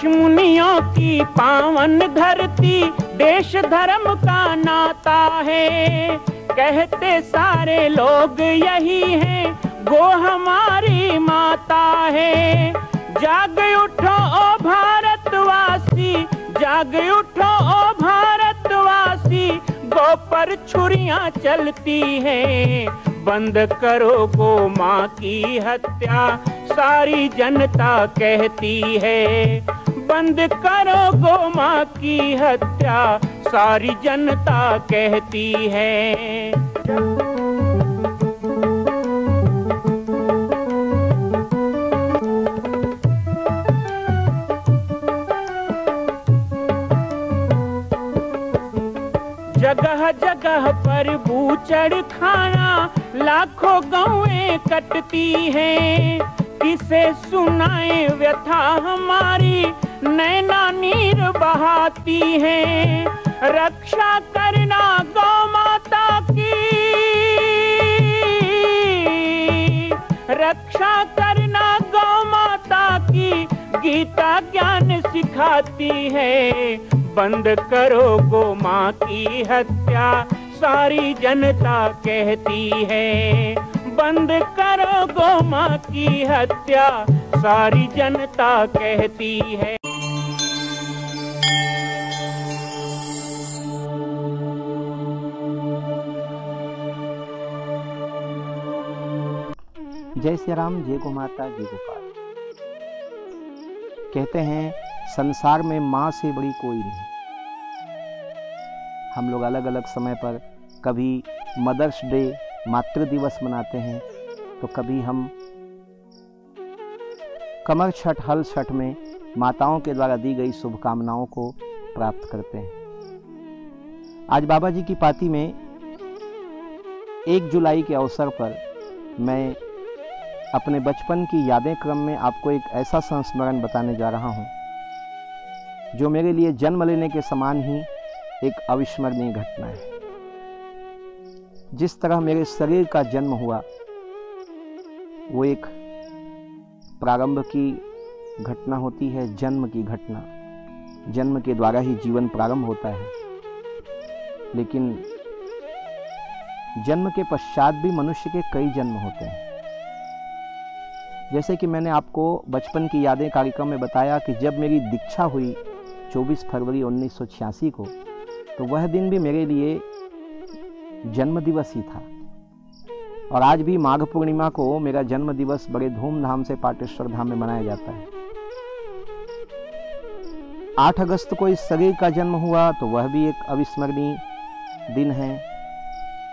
ऋषि मुनियों की पावन धरती, देश धर्म का नाता है। कहते सारे लोग यही हैं, गो हमारी माता है। जाग उठो ओ भारतवासी, जाग उठो ओ भारतवासी, गो पर छुरियां चलती हैं। बंद करो गो माँ की हत्या, सारी जनता कहती है। बंद करो गो माँ की हत्या, सारी जनता कहती है। जगह जगह पर बूचड़ खाना, लाखों गौएं कटती हैं। किसे सुनाए व्यथा हमारी, नैना नीर बहाती हैं। रक्षा करना गौ माता की, रक्षा करना गौ माता की, गीता ज्ञान सिखाती है। बंद करो गो माँ की हत्या, सारी जनता कहती है। बंद करो गो माँ की हत्या, सारी जनता कहती है। जय श्री राम, जय गौ माता, जय गोपाल। कहते हैं संसार में माँ से बड़ी कोई नहीं। हम लोग अलग अलग समय पर कभी मदर्स डे, मातृ दिवस मनाते हैं, तो कभी हम कमर छठ, हल छठ में माताओं के द्वारा दी गई शुभकामनाओं को प्राप्त करते हैं। आज बाबा जी की पाती में 1 जुलाई के अवसर पर मैं अपने बचपन की यादें क्रम में आपको एक ऐसा संस्मरण बताने जा रहा हूं, जो मेरे लिए जन्म लेने के समान ही एक अविस्मरणीय घटना है। जिस तरह मेरे शरीर का जन्म हुआ, वो एक प्रारंभ की घटना होती है, जन्म की घटना। जन्म के द्वारा ही जीवन प्रारंभ होता है, लेकिन जन्म के पश्चात भी मनुष्य के कई जन्म होते हैं। जैसे कि मैंने आपको बचपन की यादें कार्यक्रम में बताया कि जब मेरी दीक्षा हुई 24 फरवरी 1986 को, तो वह दिन भी मेरे लिए जन्म दिवस ही था। और आज भी माघ पूर्णिमा को मेरा जन्म दिवस बड़े धूमधाम से पाटेश्वर धाम में मनाया जाता है। 8 अगस्त को इस शरीर का जन्म हुआ, तो वह भी एक अविस्मरणीय दिन है।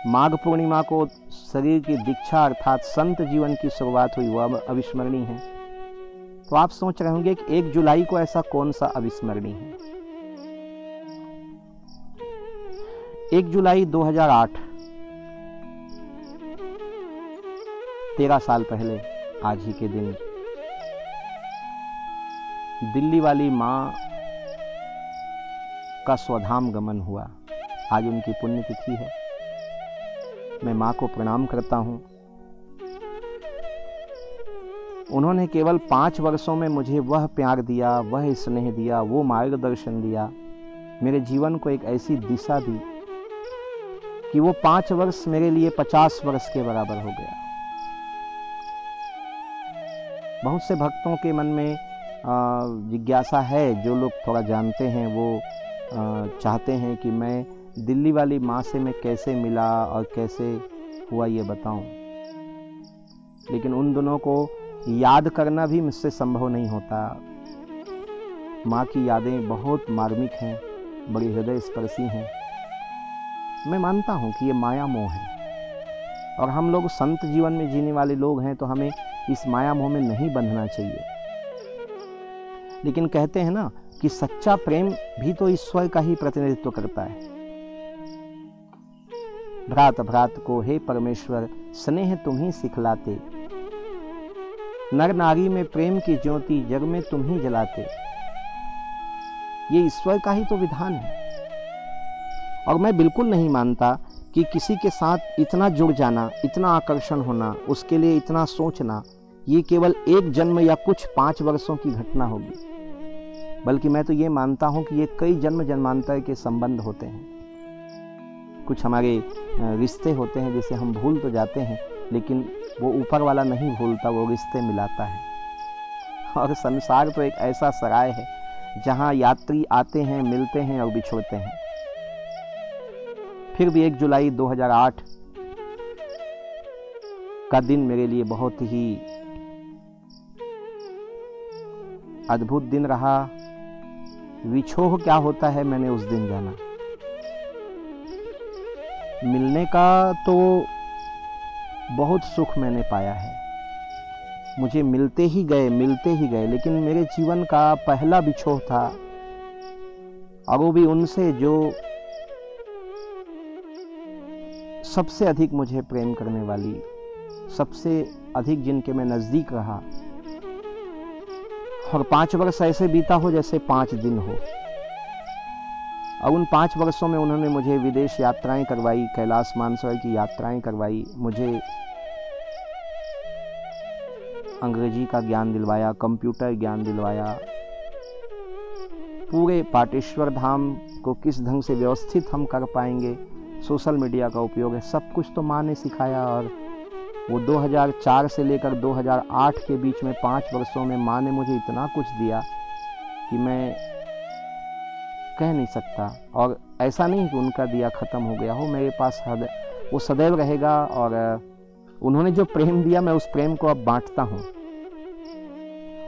माघ पूर्णिमा को शरीर की दीक्षा अर्थात संत जीवन की शुरुआत हुई, वह अविस्मरणीय है। तो आप सोच रहे होंगे कि 1 जुलाई को ऐसा कौन सा अविस्मरणीय है। 1 जुलाई 2008, 13 साल पहले आज ही के दिन दिल्ली वाली माँ का स्वधाम गमन हुआ। आज उनकी पुण्यतिथि है। मैं माँ को प्रणाम करता हूँ। उन्होंने केवल 5 वर्षों में मुझे वह प्यार दिया, वह स्नेह दिया, वो मार्गदर्शन दिया, मेरे जीवन को एक ऐसी दिशा दी कि वो 5 वर्ष मेरे लिए 50 वर्ष के बराबर हो गया। बहुत से भक्तों के मन में जिज्ञासा है, जो लोग थोड़ा जानते हैं वो चाहते हैं कि मैं दिल्ली वाली माँ से मैं कैसे मिला और कैसे हुआ ये बताऊं। लेकिन उन दोनों को याद करना भी मुझसे संभव नहीं होता। माँ की यादें बहुत मार्मिक हैं, बड़ी हृदय स्पर्शी हैं। मैं मानता हूँ कि ये माया मोह है, और हम लोग संत जीवन में जीने वाले लोग हैं, तो हमें इस माया मोह में नहीं बंधना चाहिए। लेकिन कहते हैं ना कि सच्चा प्रेम भी तो ईश्वर का ही प्रतिनिधित्व करता है। भ्रात भ्रात को हे परमेश्वर स्नेह तुम ही सिखलाते, नर नारी में प्रेम की ज्योति जग में तुम ही जलाते। ये ईश्वर का ही तो विधान है। और मैं बिल्कुल नहीं मानता कि किसी के साथ इतना जुड़ जाना, इतना आकर्षण होना, उसके लिए इतना सोचना, ये केवल एक जन्म या कुछ 5 वर्षों की घटना होगी। बल्कि मैं तो ये मानता हूँ कि ये कई जन्म जन्मांतर के संबंध होते हैं। कुछ हमारे रिश्ते होते हैं जिसे हम भूल तो जाते हैं, लेकिन वो ऊपर वाला नहीं भूलता, वो रिश्ते मिलाता है। और संसार तो एक ऐसा सराय है जहाँ यात्री आते हैं, मिलते हैं और बिछड़ते हैं। फिर भी 1 जुलाई 2008 का दिन मेरे लिए बहुत ही अद्भुत दिन रहा। विछोह क्या होता है मैंने उस दिन जाना। मिलने का तो बहुत सुख मैंने पाया है, मुझे मिलते ही गए, लेकिन मेरे जीवन का पहला बिछोह था, और वो भी उनसे जो सबसे अधिक मुझे प्रेम करने वाली, सबसे अधिक जिनके मैं नज़दीक रहा। और 5 वर्ष ऐसे बीता हो जैसे 5 दिन हो। और उन 5 वर्षों में उन्होंने मुझे विदेश यात्राएं करवाई, कैलाश मानसरोवर की यात्राएं करवाई, मुझे अंग्रेजी का ज्ञान दिलवाया, कंप्यूटर ज्ञान दिलवाया, पूरे पाटेश्वर धाम को किस ढंग से व्यवस्थित हम कर पाएंगे, सोशल मीडिया का उपयोग है, सब कुछ तो माँ ने सिखाया। और वो 2004 से लेकर 2008 के बीच में 5 वर्षों में माँ ने मुझे इतना कुछ दिया कि मैं कह नहीं सकता। और ऐसा नहीं कि उनका दिया ख़त्म हो गया हो, मेरे पास वो सदैव रहेगा। और उन्होंने जो प्रेम दिया मैं उस प्रेम को अब बांटता हूँ।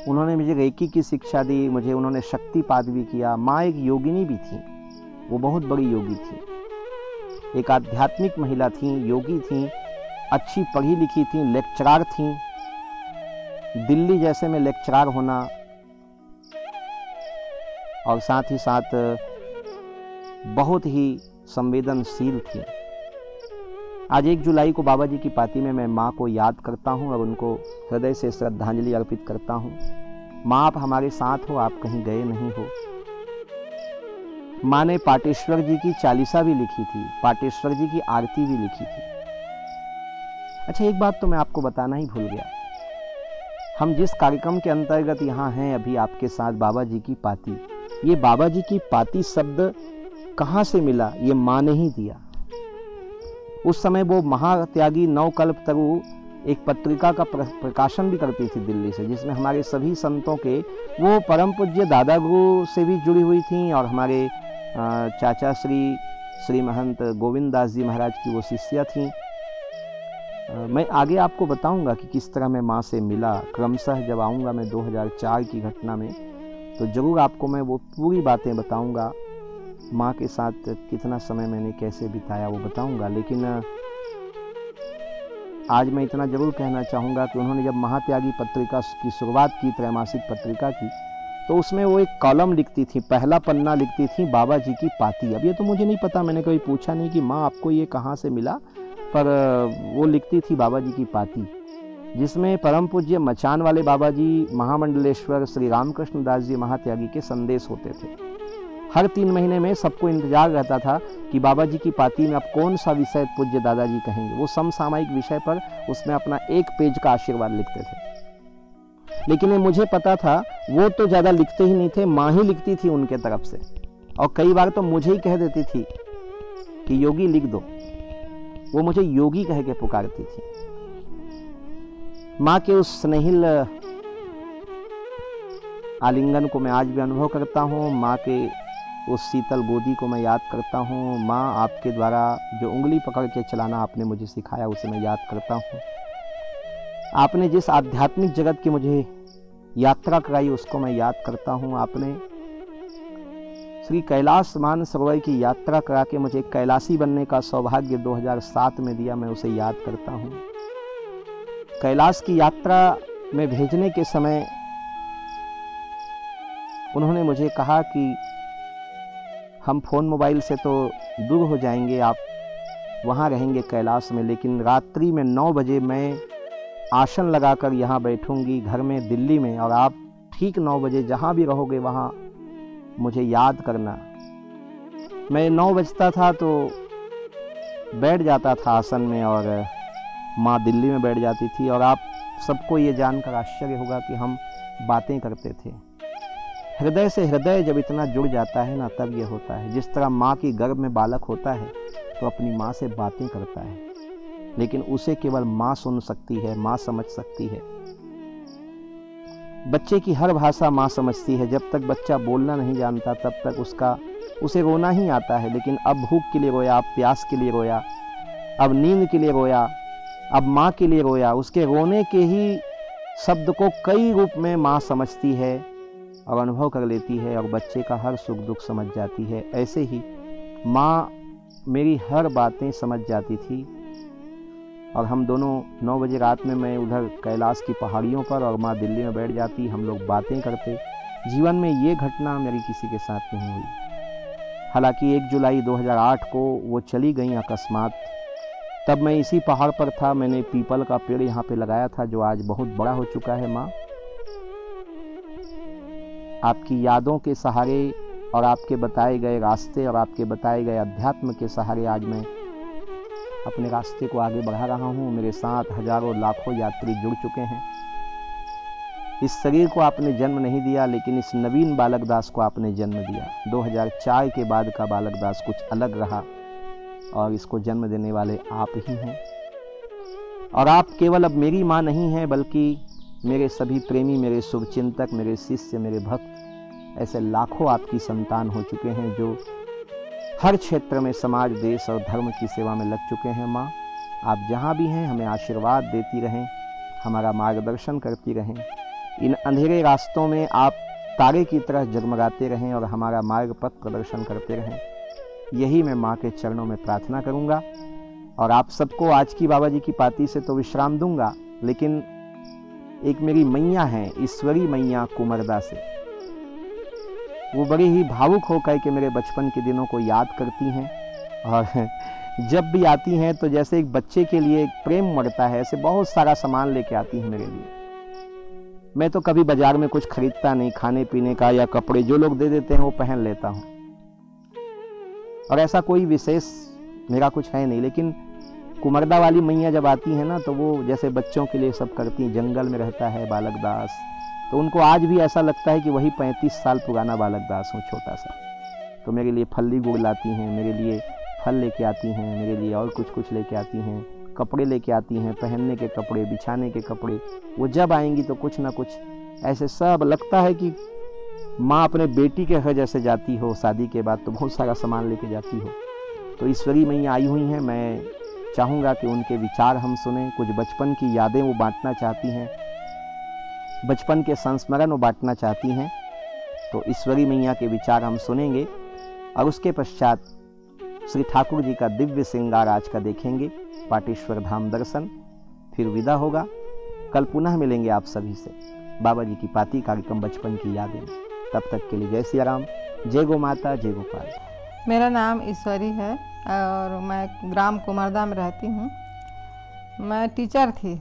उन्होंने मुझे रेकी की शिक्षा दी, मुझे उन्होंने शक्तिपात भी किया। माँ एक योगिनी भी थी, वो बहुत बड़ी योगी थी, एक आध्यात्मिक महिला थी, योगी थी, अच्छी पढ़ी लिखी थी, लेक्चरार थी। दिल्ली जैसे में लेक्चरार होना और साथ ही साथ बहुत ही संवेदनशील थी। आज 1 जुलाई को बाबा जी की पाती में मैं माँ को याद करता हूँ और उनको हृदय से श्रद्धांजलि अर्पित करता हूँ। माँ, आप हमारे साथ हो, आप कहीं गए नहीं हो। माँ ने पाटेश्वर जी की चालीसा भी लिखी थी, पाटेश्वर जी की आरती भी लिखी थी। अच्छा, एक बात तो मैं आपको बताना ही भूल गया। हम जिस कार्यक्रम के अंतर्गत यहाँ हैं अभी आपके साथ, बाबा जी की पाती, ये बाबा जी की पाती शब्द कहाँ से मिला? ये माँ ने ही दिया। उस समय वो महात्यागी नवकल्प तरु एक पत्रिका का प्रकाशन भी करती थी दिल्ली से, जिसमें हमारे सभी संतों के, वो परम पूज्य दादा गुरु से भी जुड़ी हुई थी और हमारे चाचा श्री महंत गोविंद दास जी महाराज की वो शिष्या थी। मैं आगे आपको बताऊंगा कि किस तरह मैं माँ से मिला। क्रमशः जब आऊँगा मैं 2004 की घटना में, तो ज़रूर आपको मैं वो पूरी बातें बताऊंगा। माँ के साथ कितना समय मैंने कैसे बिताया वो बताऊंगा। लेकिन आज मैं इतना ज़रूर कहना चाहूँगा कि उन्होंने जब महात्यागी पत्रिका की शुरुआत की, त्रैमासिक पत्रिका की, तो उसमें वो एक कॉलम लिखती थी, पहला पन्ना लिखती थी, बाबा जी की पाती। अब ये तो मुझे नहीं पता, मैंने कभी पूछा नहीं कि माँ आपको ये कहाँ से मिला, पर वो लिखती थी बाबा जी की पाती, जिसमें परम पूज्य मचान वाले बाबा जी, महामंडलेश्वर श्री रामकृष्ण दास जी महात्यागी के संदेश होते थे। हर 3 महीने में सबको इंतजार रहता था कि बाबा जी की पाती में अब कौन सा विषय पूज्य दादाजी कहेंगे। वो समसामयिक विषय पर उसमें अपना 1 पेज का आशीर्वाद लिखते थे। लेकिन ये मुझे पता था वो तो ज़्यादा लिखते ही नहीं थे, माँ ही लिखती थी उनके तरफ से। और कई बार तो मुझे ही कह देती थी कि योगी लिख दो। वो मुझे योगी कह के पुकारती थी। माँ के उस स्नेहिल आलिंगन को मैं आज भी अनुभव करता हूँ। माँ के उस शीतल गोदी को मैं याद करता हूँ। माँ, आपके द्वारा जो उंगली पकड़ के चलाना आपने मुझे सिखाया उसे मैं याद करता हूँ। आपने जिस आध्यात्मिक जगत की मुझे यात्रा कराई उसको मैं याद करता हूँ। आपने श्री कैलाश मानसरोवर की यात्रा करा के मुझे कैलाशी बनने का सौभाग्य 2007 में दिया, मैं उसे याद करता हूँ। कैलाश की यात्रा में भेजने के समय उन्होंने मुझे कहा कि हम फ़ोन मोबाइल से तो दूर हो जाएंगे, आप वहाँ रहेंगे कैलाश में, लेकिन रात्रि में 9 बजे मैं आसन लगाकर यहाँ बैठूंगी घर में दिल्ली में, और आप ठीक 9 बजे जहाँ भी रहोगे वहाँ मुझे याद करना। मैं 9 बजता था तो बैठ जाता था आसन में और माँ दिल्ली में बैठ जाती थी, और आप सबको ये जानकर आश्चर्य होगा कि हम बातें करते थे। हृदय से हृदय जब इतना जुड़ जाता है ना, तब ये होता है। जिस तरह माँ की गर्भ में बालक होता है तो अपनी माँ से बातें करता है, लेकिन उसे केवल माँ सुन सकती है, माँ समझ सकती है। बच्चे की हर भाषा माँ समझती है। जब तक बच्चा बोलना नहीं जानता तब तक उसे रोना ही आता है, लेकिन अब भूख के लिए रोया, अब प्यास के लिए रोया, अब नींद के लिए रोया, अब माँ के लिए रोया। उसके रोने के ही शब्द को कई रूप में माँ समझती है और अनुभव कर लेती है और बच्चे का हर सुख दुख समझ जाती है। ऐसे ही माँ मेरी हर बातें समझ जाती थी और हम दोनों 9 बजे रात में मैं उधर कैलाश की पहाड़ियों पर और माँ दिल्ली में बैठ जाती, हम लोग बातें करते। जीवन में ये घटना मेरी किसी के साथ नहीं हुई। हालांकि 1 जुलाई 2008 को वो चली गई अकस्मात। तब मैं इसी पहाड़ पर था, मैंने पीपल का पेड़ यहाँ पे लगाया था जो आज बहुत बड़ा हो चुका है। माँ, आपकी यादों के सहारे और आपके बताए गए रास्ते और आपके बताए गए अध्यात्म के सहारे आज मैं अपने रास्ते को आगे बढ़ा रहा हूँ। मेरे साथ हजारों लाखों यात्री जुड़ चुके हैं। इस शरीर को आपने जन्म नहीं दिया, लेकिन इस नवीन बालक दास को आपने जन्म दिया। 2004 के बाद का बालक दास कुछ अलग रहा और इसको जन्म देने वाले आप ही हैं। और आप केवल अब मेरी माँ नहीं हैं, बल्कि मेरे सभी प्रेमी, मेरे शुभचिंतक, मेरे शिष्य, मेरे भक्त, ऐसे लाखों आपकी संतान हो चुके हैं जो हर क्षेत्र में समाज, देश और धर्म की सेवा में लग चुके हैं। माँ, आप जहाँ भी हैं हमें आशीर्वाद देती रहें, हमारा मार्गदर्शन करती रहें। इन अंधेरे रास्तों में आप तारे की तरह जगमगाते रहें और हमारा मार्ग पथ प्रदर्शन करते रहें। यही मैं माँ के चरणों में प्रार्थना करूँगा। और आप सबको आज की बाबा जी की पाती से तो विश्राम दूंगा, लेकिन एक मेरी मैया हैं, ईश्वरी मैया कुमरदा से, वो बड़ी ही भावुक होकर के मेरे बचपन के दिनों को याद करती हैं और जब भी आती हैं तो जैसे एक बच्चे के लिए एक प्रेम मरता है, ऐसे बहुत सारा सामान लेके आती हैं मेरे लिए। मैं तो कभी बाजार में कुछ खरीदता नहीं, खाने पीने का या कपड़े जो लोग दे देते हैं वो पहन लेता हूँ और ऐसा कोई विशेष मेरा कुछ है नहीं। लेकिन कुमरदा वाली मैया जब आती हैं ना तो वो जैसे बच्चों के लिए सब करती हैं। जंगल में रहता है बालक दास, तो उनको आज भी ऐसा लगता है कि वही 35 साल पुराना बालक दास हूँ, छोटा सा। तो मेरे लिए फल्ली गुड़ लाती हैं, मेरे लिए फल लेके आती हैं, मेरे लिए और कुछ लेके आती हैं, कपड़े लेके आती हैं, पहनने के कपड़े, बिछाने के कपड़े। वो जब आएंगी तो कुछ ना कुछ ऐसे सब लगता है कि माँ अपने बेटी के घर जैसे जाती हो, शादी के बाद तो बहुत सारा सामान लेके जाती हो। तो ईश्वरी मैया आई हुई हैं, मैं चाहूँगा कि उनके विचार हम सुने। कुछ बचपन की यादें वो बांटना चाहती हैं, बचपन के संस्मरण वो बांटना चाहती हैं। तो ईश्वरी मैया के विचार हम सुनेंगे और उसके पश्चात श्री ठाकुर जी का दिव्य श्रृंगार आज का देखेंगे, पाटेश्वर धाम दर्शन, फिर विदा होगा। कल पुनः मिलेंगे आप सभी से बाबा जी की पाती कार्यक्रम बचपन की यादें। तब तक के लिए जय सिया राम, जय गो माता, जय गोपाल। मेरा नाम ईश्वरी है और मैं ग्राम कुमरदा में रहती हूँ। मैं टीचर थी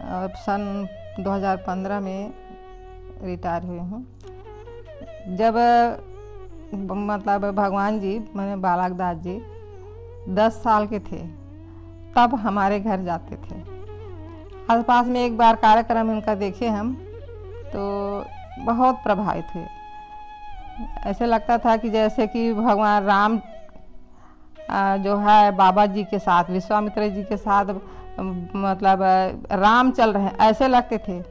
और सन 2015 में रिटायर हुई हूँ। जब मतलब भगवान जी, मैंने बालक दास जी 10 साल के थे तब हमारे घर जाते थे। आसपास में एक बार कार्यक्रम इनका देखे हम तो बहुत प्रभावित हुए। ऐसे लगता था कि जैसे कि भगवान राम जो है बाबा जी के साथ, विश्वामित्र जी के साथ मतलब राम चल रहे हैं, ऐसे लगते थे।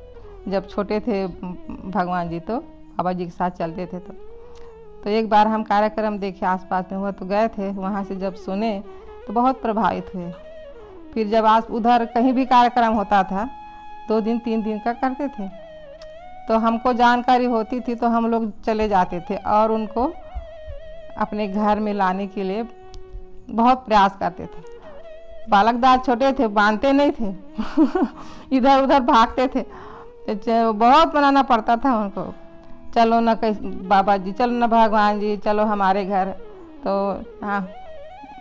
जब छोटे थे भगवान जी तो बाबा जी के साथ चलते थे। तो एक बार हम कार्यक्रम देखे आसपास में हुआ तो गए थे, वहाँ से जब सुने तो बहुत प्रभावित हुए। फिर जब उधर कहीं भी कार्यक्रम होता था 2 दिन 3 दिन का करते थे, तो हमको जानकारी होती थी तो हम लोग चले जाते थे और उनको अपने घर में लाने के लिए बहुत प्रयास करते थे। बालक दास छोटे थे, मानते नहीं थे इधर उधर भागते थे, तो बहुत मनाना पड़ता था उनको, चलो ना बाबा जी, चलो ना भगवान जी, चलो हमारे घर। तो हाँ,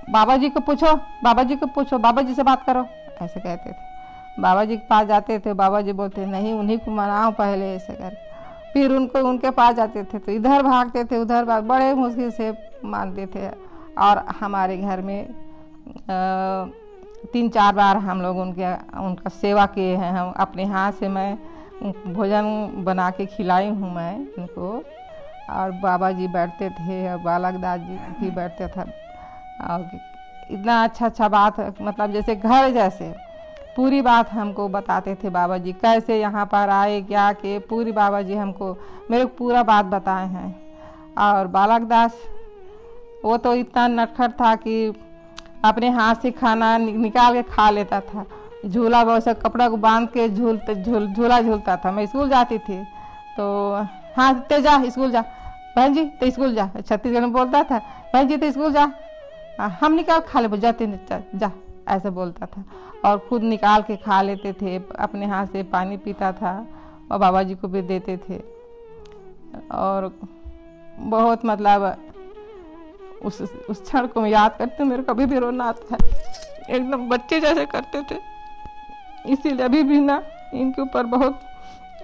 बाबा जी को पूछो, बाबा जी को पूछो, बाबा जी से बात करो, ऐसे कहते थे। बाबा जी के पास जाते थे, बाबा जी बोलते नहीं, उन्हीं को मनाओ पहले, ऐसे कर। फिर उनके पास जाते थे तो इधर भागते थे, उधर बड़े मुश्किल से मानते थे। और हमारे घर में 3-4 बार हम लोग उनका सेवा किए हैं। हम अपने हाथ से मैं भोजन बना के खिलाई हूँ मैं उनको। और बाबा जी बैठते थे और बालक दास जी भी बैठते थे और इतना अच्छा बात, मतलब जैसे घर जैसे पूरी बात हमको बताते थे बाबा जी, कैसे यहाँ पर आए क्या के पूरी बाबा जी हमको मेरे को पूरा बात बताए हैं। और बालक दास वो तो इतना नटखट था कि अपने हाथ से खाना निकाल के खा लेता था, झूला वैसे कपड़ा को बांध के झूला झूलता था। मैं स्कूल जाती थी तो हाँ ते जा स्कूल जा, बहन जी तो स्कूल जा, छत्तीसगढ़ में बोलता था, बहन जी तो स्कूल जा, हम निकाल खा ले, जाते जा, ऐसे बोलता था। और खुद निकाल के खा लेते थे, अपने हाथ से पानी पीता था और बाबा जी को भी देते थे। और बहुत मतलब उस क्षण को मैं याद करती हूँ, मेरे को अभी भी रोना आता है, एकदम बच्चे जैसे करते थे। इसीलिए अभी भी ना इनके ऊपर बहुत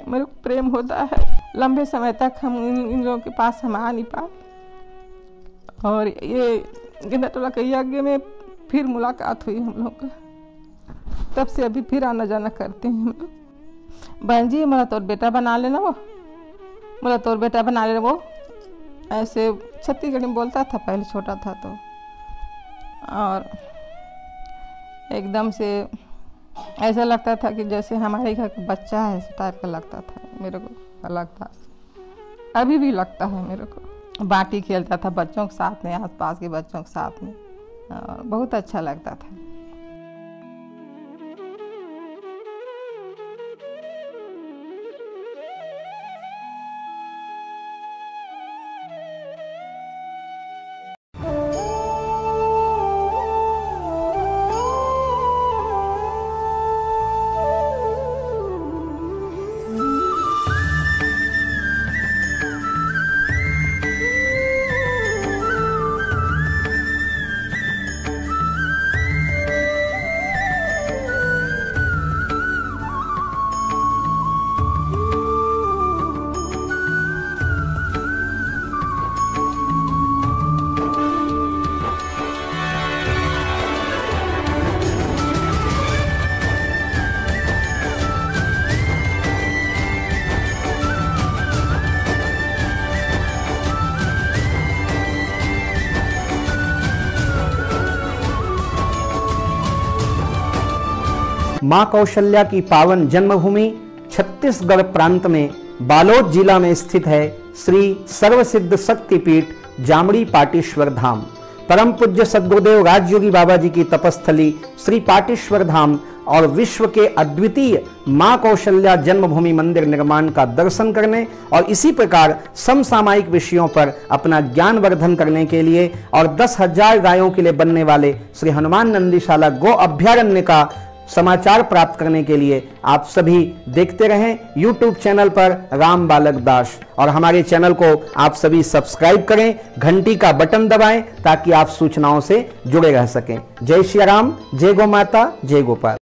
मेरे को प्रेम होता है। लंबे समय तक हम इन लोगों के पास हम आ नहीं पाए। और ये गेंदा के यज्ञ में फिर मुलाकात हुई हम लोग का, तब से अभी फिर आना जाना करते हैं हम लोग। बहन जी मेरा तोर बेटा बना लेना, वो मेरा तोर बेटा बना लेना, वो ऐसे छत्तीसगढ़ में बोलता था पहले छोटा था तो। और एकदम से ऐसा लगता था कि जैसे हमारे घर का बच्चा है, इस टाइप का लगता था मेरे को, अलग था, अभी भी लगता है मेरे को। बाटी खेलता था बच्चों के साथ में, आसपास के बच्चों के साथ में, और बहुत अच्छा लगता था। मां कौशल्या की पावन जन्मभूमि छत्तीसगढ़ प्रांत में बालोद जिला में स्थित है श्री सर्वसिद्ध शक्तिपीठ जामड़ी पाटेश्वर धाम। परम पूज्य सद्गुरुदेव राजयोगी बाबा जी की तपस्थली श्री पाटेश्वर धाम और विश्व के अद्वितीय मां कौशल्या जन्मभूमि मंदिर निर्माण का दर्शन करने और इसी प्रकार समसामयिक विषयों पर अपना ज्ञान वर्धन करने के लिए और 10,000 गायों के लिए बनने वाले श्री हनुमान नंदीशाला गो अभ्यारण्य का समाचार प्राप्त करने के लिए आप सभी देखते रहें YouTube चैनल पर राम बालक दास, और हमारे चैनल को आप सभी सब्सक्राइब करें, घंटी का बटन दबाएं ताकि आप सूचनाओं से जुड़े रह सकें। जय श्री राम, जय गौ माता, जय गोपाल।